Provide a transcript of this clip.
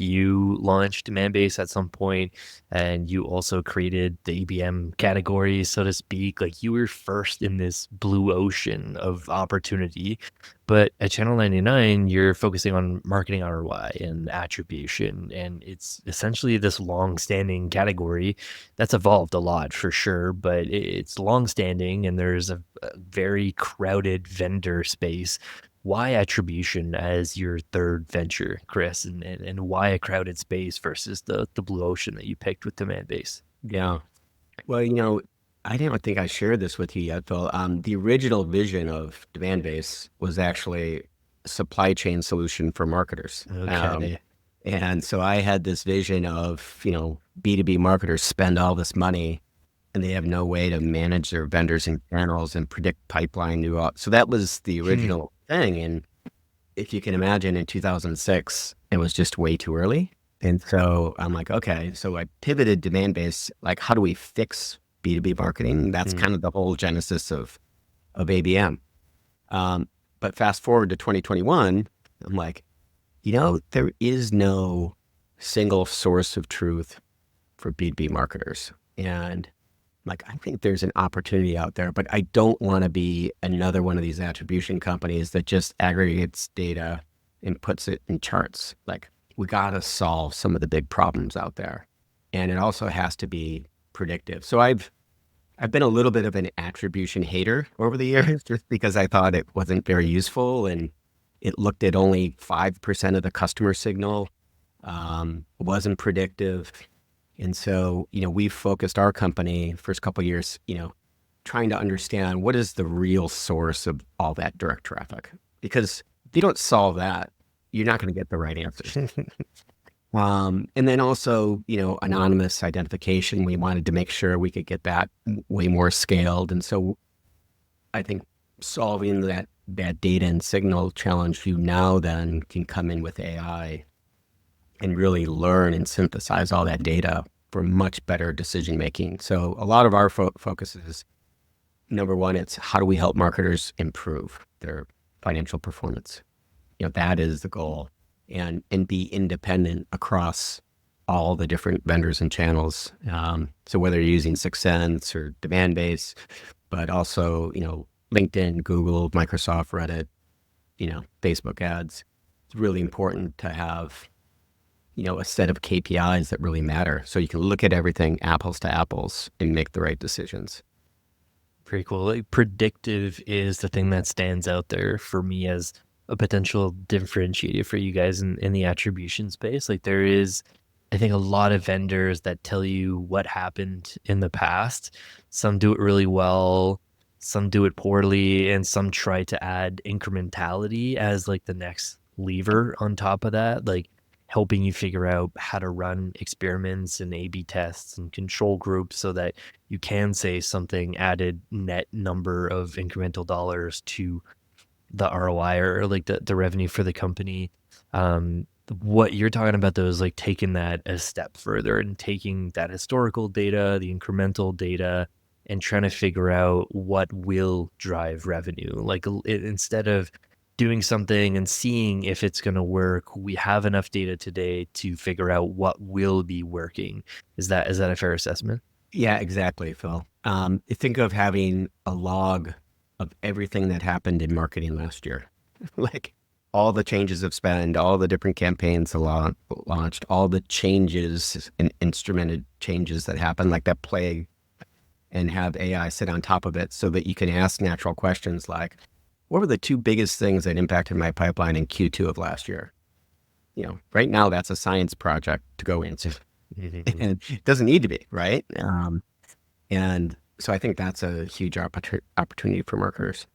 you launched Demandbase at some point, and you also created the EBM category, so to speak. Like, you were first in this blue ocean of opportunity. But at Channel 99, you're focusing on marketing ROI and attribution, and it's essentially this long-standing category that's evolved a lot for sure, but it's long-standing, and there's a very crowded vendor space. Why attribution as your third venture, Chris, and why a crowded space versus the blue ocean that you picked with Demandbase? Yeah. Well, I didn't think I shared this with you yet, Phil. The original vision of Demandbase was actually a supply chain solution for marketers. Okay. And so I had this vision of, B2B marketers spend all this money and they have no way to manage their vendors and channels and predict pipeline. So that was the Hmm. original thing. And if you can imagine, in 2006, it was just way too early. And so I'm like, okay, so I pivoted Demandbase, like, how do we fix B2B marketing? That's Hmm. kind of the whole genesis of ABM. But fast forward to 2021, I'm like, there is no single source of truth for B2B marketers. And like, I think there's an opportunity out there, but I don't want to be another one of these attribution companies that just aggregates data and puts it in charts. Like, we got to solve some of the big problems out there. And it also has to be predictive. So I've been a little bit of an attribution hater over the years, just because I thought it wasn't very useful and it looked at only 5% of the customer signal, wasn't predictive. And so, we've focused our company first couple of years, trying to understand what is the real source of all that direct traffic. Because if you don't solve that, you're not going to get the right answers. And then also, anonymous identification. We wanted to make sure we could get that way more scaled. And so I think solving that data and signal challenge, you now then can come in with AI and really learn and synthesize all that data for much better decision making. So a lot of our focus is, number one, it's how do we help marketers improve their financial performance? That is the goal, and be independent across all the different vendors and channels. So whether you're using 6sense or Demandbase, but also, LinkedIn, Google, Microsoft, Reddit, Facebook ads, it's really important to have, a set of KPIs that really matter. So you can look at everything apples to apples and make the right decisions. Pretty cool. Like, predictive is the thing that stands out there for me as a potential differentiator for you guys in the attribution space. Like, there is, I think, a lot of vendors that tell you what happened in the past. Some do it really well, some do it poorly, and some try to add incrementality as like the next lever on top of that, like helping you figure out how to run experiments and A/B tests and control groups so that you can say something added net number of incremental dollars to the ROI or like the revenue for the company. What you're talking about though is like taking that a step further and taking that historical data, the incremental data, and trying to figure out what will drive revenue. Like, instead of doing something and seeing if it's going to work, we have enough data today to figure out what will be working. Is that a fair assessment? Yeah, exactly, Phil. Think of having a log of everything that happened in marketing last year, like all the changes of spend, all the different campaigns launched, all the changes and instrumented changes that happened, like that plague, and have AI sit on top of it so that you can ask natural questions like, what were the two biggest things that impacted my pipeline in Q2 of last year? Right now that's a science project to go into. And it doesn't need to be, right? And so I think that's a huge opportunity for marketers.